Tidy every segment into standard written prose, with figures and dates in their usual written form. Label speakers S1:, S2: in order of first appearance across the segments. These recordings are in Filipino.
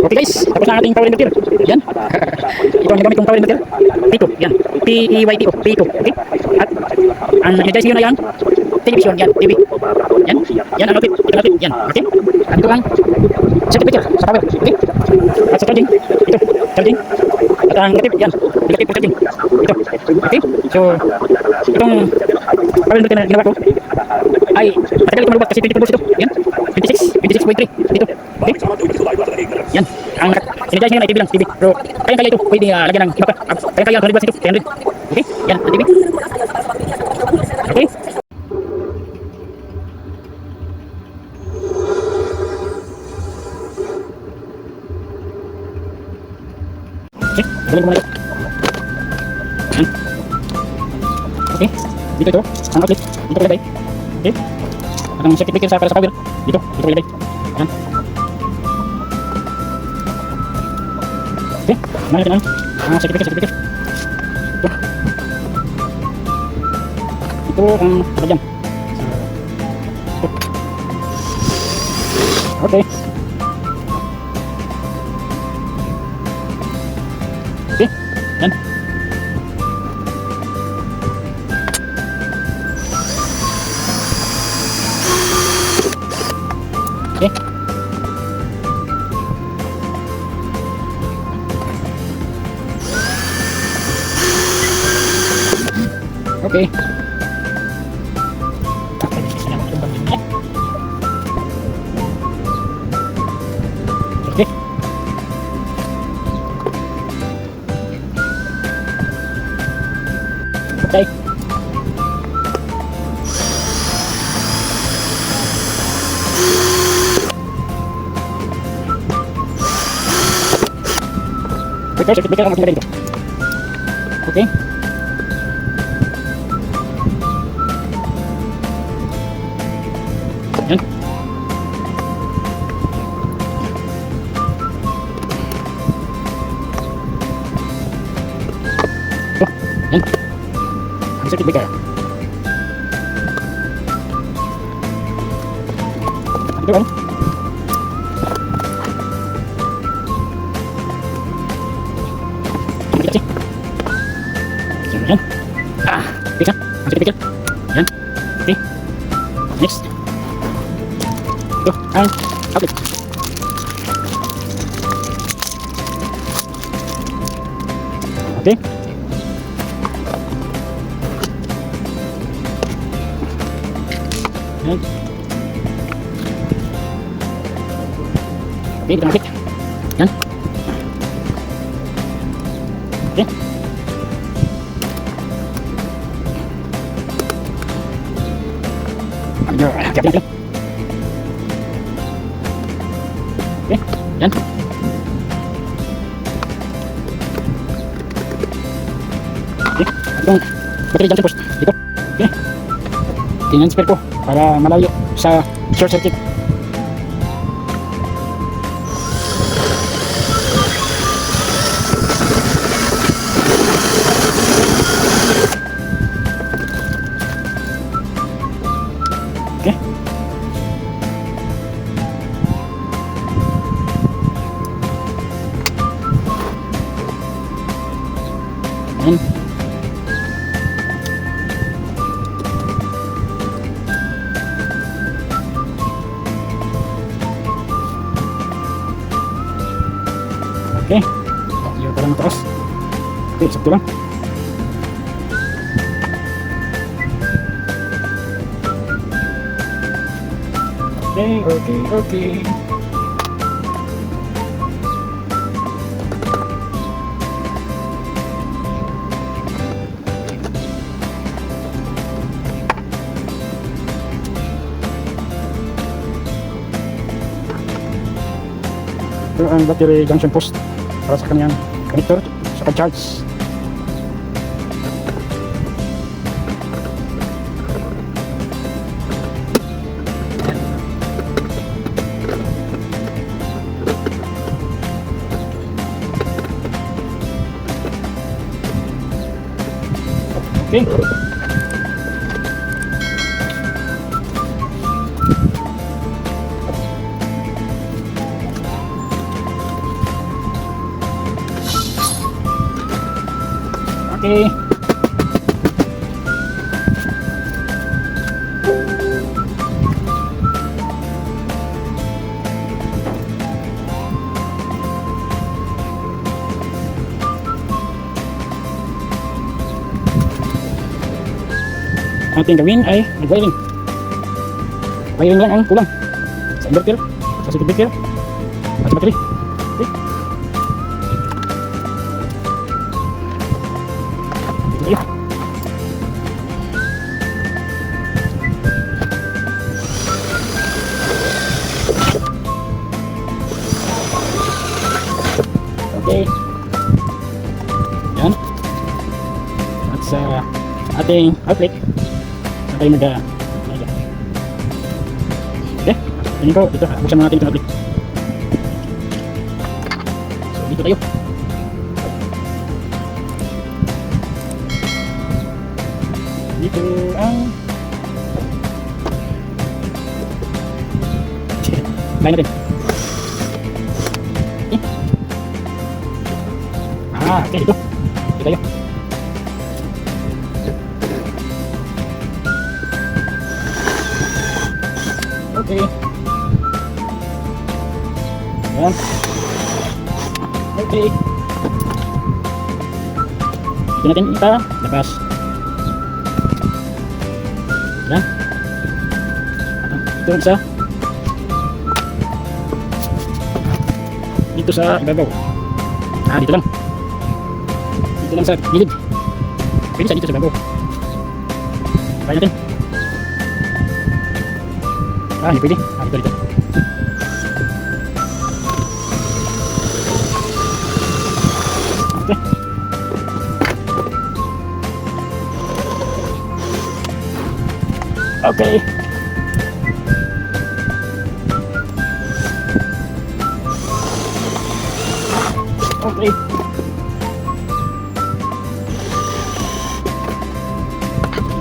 S1: Okay guys, tapos na ang ating power inverter. Yan. Ito ang nagamit kong power inverter. P2. Yan. P-E-Y-T-O. P2. Okay. At ang energize yun na yan. Television. Yan. TV. Yan. Yan ang output. Ito ang output. Yan. Okay. At ito ang circuit breaker sa power. Okay. At sa charging. Ito. Charging. At ang negative. Yan. Negative for charging. Ito. Okay. So, itong power inverter na ginawa ko ay matagal ito malubat kasi 24 volts ito. Yan. 26.3 dito. Okay. Yan. Ang energize ngayon ay TV lang. TV. Pero kaya ito. Pwede lagyan ng iba pa. Kaya 100 watts ito. 300. Okay. Yan. Ang TV. Okay. Okay. Gawin ko muna ito. Yan. Okay. Dito ito. Ang outlet. Dito ko ilagay. Okay. At ang circuit breaker para sa power. Dito. Dito ko ilagay. Yan. Okay. Manahin natin ang circuit breaker. Ito. Ito ang lagyan. Ito. Okay. Okay. Yan. Okay. Okay. Okay. Okay. Circuit breaker ang mas maganda dito. Okay. Yan. Oh, yan. Ang circuit breaker. Ito ano? Yan. Fix na. Ang circuit breaker. Yan. Okay. Next. Ito ang outlet. Okay. Yan. Okay, ito ang outlet. Yan. Okay. Hati-hati natin. Okay, yan. Okay, itong battery junction post dito. Okay, tinransfer ko para malayo sa short circuit. Okay. Yan. Okay. Yun parang mataas. Okay, sakto lang. Okay. Ito ang battery junction post para sa kanyang connector sa pag-charge. Okay. Okay. Ating gawin ay nag-wiring. Wiring lang ang kulang sa inverter, sa circuit breaker, at sa battery. Okay. Dito tayo. Okay. Yan. At sa ating outlet tayo okay. Tingin ko dito, buksan natin itong outlet. So dito tayo. Dito ang line natin. Okay. Okay, dito tayo. Okay. Yan. Okay. Ito natin labas. Yan. Ito isa. Dito sa ibabaw. Dito lang. Dito lang sa gilid. Pwede sa dito sa ibabaw. Kaya natin. Hindi pwede. Dito. Okay. Okay.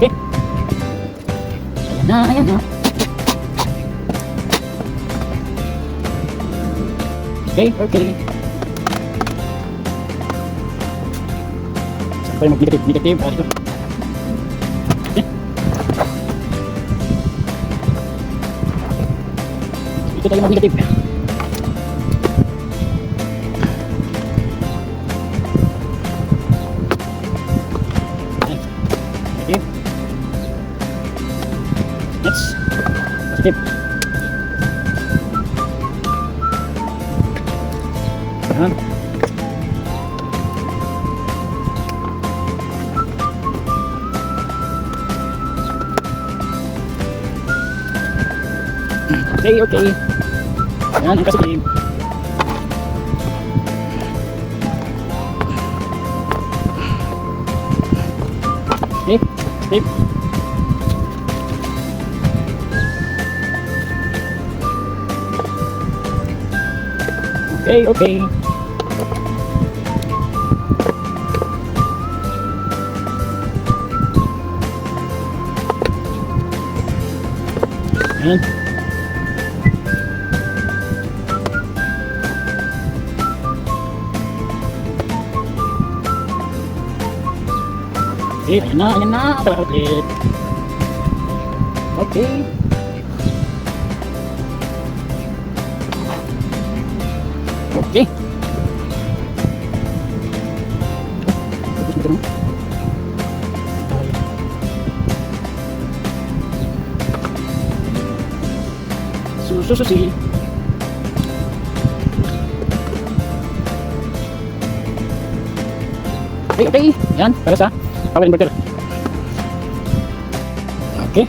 S1: Okay. Ayan na. Okay. Saan tayo mag-negative? Negative. Dito. Okay. Dito tayo mag-negative. Negative. Next. Positive. Ayan. Okay. Ayan, ang positive. Okay, positive. Okay. Ayan. Okay, ayan na. Outlet. Okay. Okay. Susi. Okay. Yan, para sa power inverter. Okay.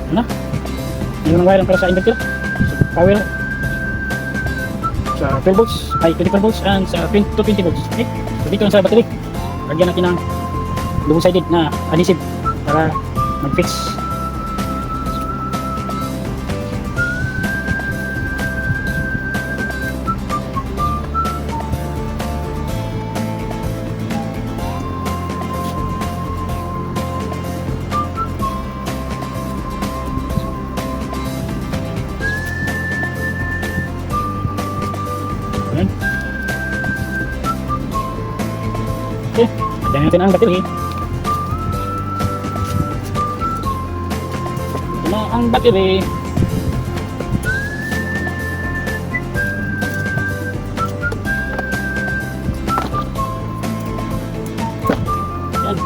S1: Ano? Yun ang wire para sa inverter. Power sa 12 volts, ay 24 volts and sa 20 volts. Okay. So dito sa battery, lagyan natin ng double-sided na adhesive para mag-fix. Ayan. Okay. Lagyan natin ang battery. Ito na ang battery. Yan.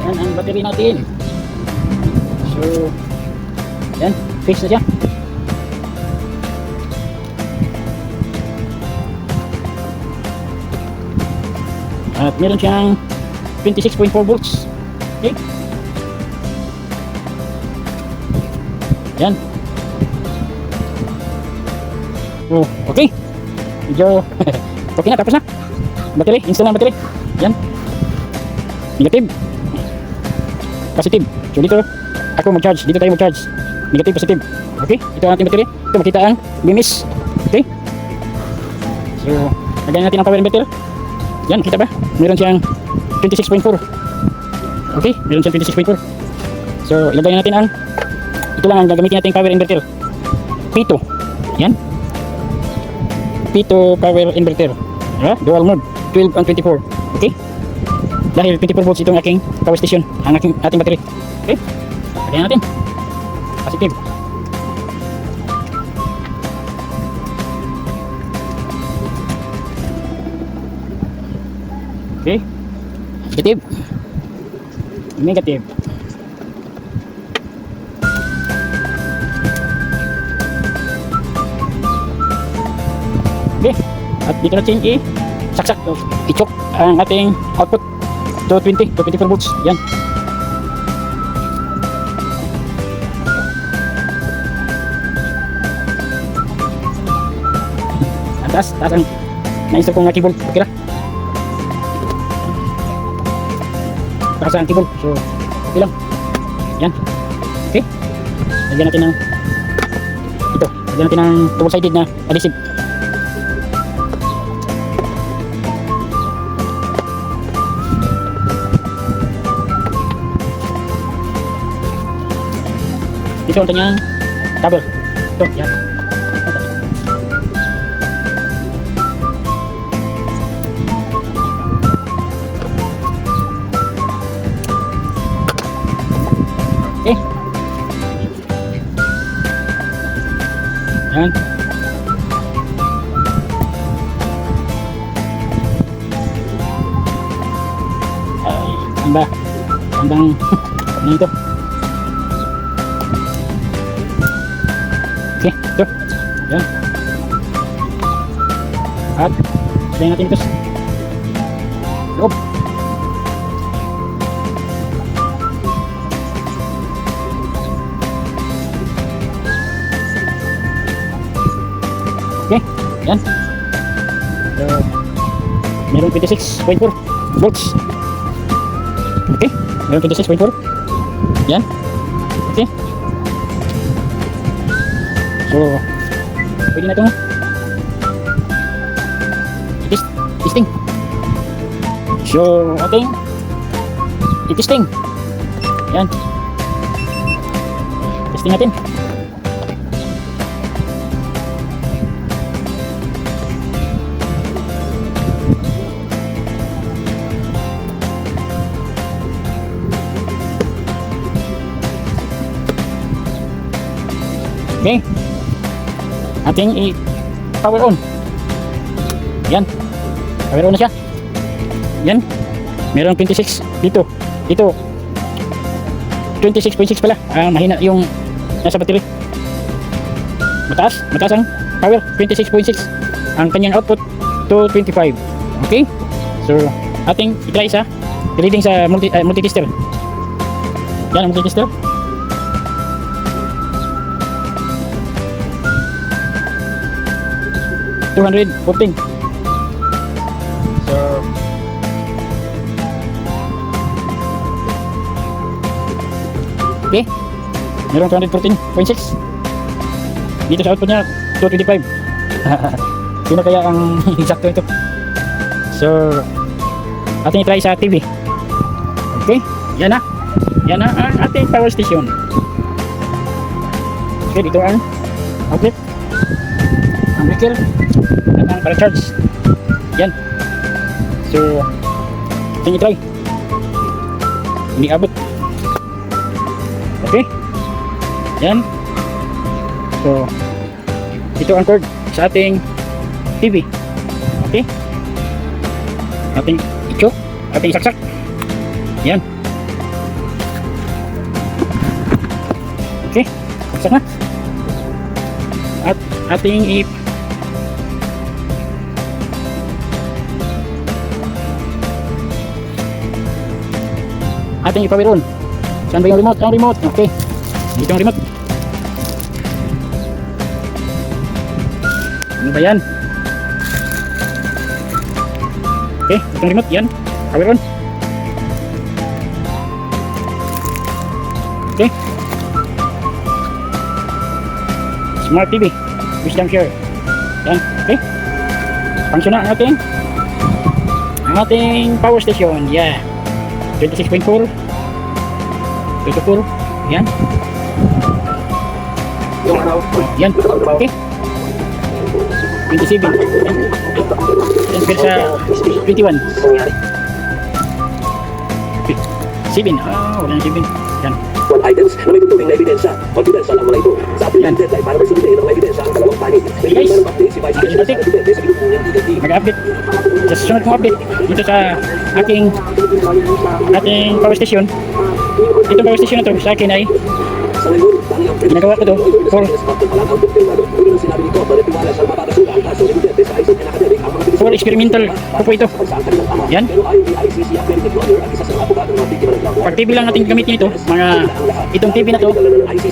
S1: Yan ang battery natin. So, yan, fix na siya. At meron siyang 26.4 volts. Okay. Yan. Oh, okay. Medyo okay na, tapos na. Battery, install na battery. Yan. Negative. Positive. So dito ako mag-charge, dito tayo mag-charge. Negative, positive. Okay, ito ang ating battery. Ito makita ang bimis. Okay. So, lagyan natin ang power inverter. Yan, kita ba? Meron siyang 26.4. Okay, meron siyang 26.4. So, ilagay natin ang ito lang ang gagamitin natin power inverter. P2. Yan. P2 power inverter. Dual mode, 12 and 24. Okay? Dahil 24 volts itong aking power station, ang ating battery. Okay? Lagyan natin. Positive. Okay. Negative. Negative. Okay. At dito natin saksak, i-choke ang ating output to 20 to 24 volts. Yan. Ang taas ang na-install kong keyboard. Okay na. Taas ang keyboard. So, okay lang. Yan. Okay. Lagyan natin ng ito. Lagyan natin ng double-sided na adhesive. Ito ang kanyang cover. Ito, yan. Okay. Yan. Ay, hanggang ano ito? Okay, ito. Yan. At lagyan natin ito sa loob. Okay, yan. So, meron 26.4 volts. Okay, meron 26.4. Yan. Okay. So, pwede na itong testing. So, ating i-testing. Yan. Testing natin. Okay. Ating i-power on. Yan. Power on na siya. Yan. Meron 26 dito. Ito 26.6 pala. Mahina yung nasa battery. Mataas ang power, 26.6. Ang kanyang output to 25. Okay? So, ating i-try sa reading sa multi-tester. Yan ang multi-tester. $214. So, okay, meron 214.6. Dito sa output niya 225. Sino kaya ang eksakto ito? So, ating try sa TV. Okay, yan na ang ating power station. Okay, dito ang outlet. ang breaker at ang para charge. Yan. So, tingin try. Hindi abot. Okay. Yan. So, ito ang cord sa ating TV. Okay. Ating ichok, ating saksak. Yan. Okay. Saksak na. At ating i-power on. Saan ba yung remote? Ang remote. Okay. Dito ang remote. Ano ba yan? Okay. Dito ang remote. Yan. Power on. Okay. Smart TV. Wisdom share. Yan. Okay. Function na natin. Ang ating power station. Yeah. 26.4 24. Yan. Yan. Okay. 27. Yan. Transfer sa 21. 7. Ah, wala na 7. Yan.
S2: One items na may tutulong na ebidensya. Pag-ebidensya lang mga ito. Sa appeal deadline para magsumite ng ebidensya ang dalawang panig. May iba ng update si Vice President sa Presidente sa Ginutungan Legal Team.
S1: Mag-update. Sa susunod kong update dito sa ating power station. Itong power station na to sa akin ay
S2: Sa ngayon, tanging ang
S1: ginagawa ko to for experimental ko po ito. Yan. Pag TV lang natin gamitin ito, itong TV na to,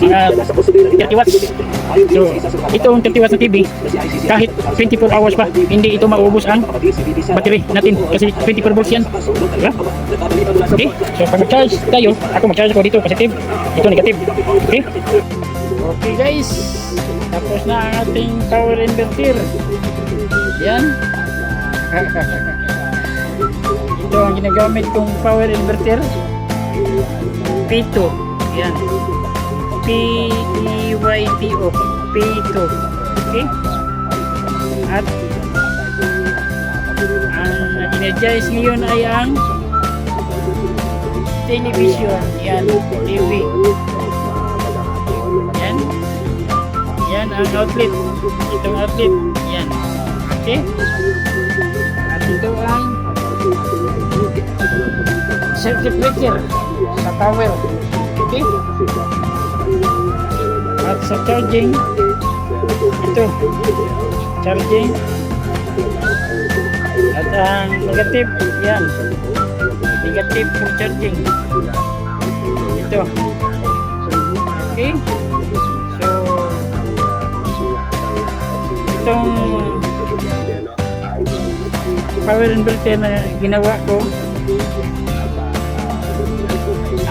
S1: mga 30 watts. So, itong 30 watts na TV, kahit 24 hours pa, hindi ito maubos ang battery natin kasi 24 volts yan. Diba? Okay, so pag mag-charge tayo, ako mag-charge ako dito, positive, ito negative. Okay? Okay guys, tapos na ang ating power inverter. Yan. Ito ang ginagamit kong power inverter. P2. Yan. P-E-Y-T-O. P2. Okay? At ang energize ngayon ay ang television. Yan. TV. Yan. Yan ang outlet. Itong outlet. Yan. Okay? At ito ang circuit breaker sa power. Okay? At sa charging, ito. Charging. At ang negative, yan. Negative for charging. Ito. Okay? So, itong power inverter na ginawa ko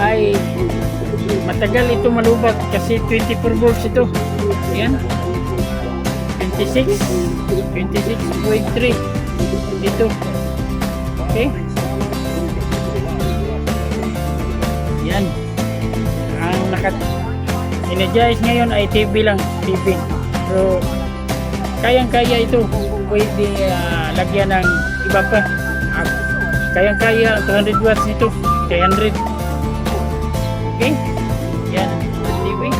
S1: ay matagal ito malubak kasi 24 volts ito. Yan. 26.3 ito. Okay? Yan. Ang energize ngayon ay TV lang. TV. So, kayang-kaya ito. Pwede lagyan ng iba pa. Kayang-kaya 200 watts nito. 300. Okay? Yan. TV.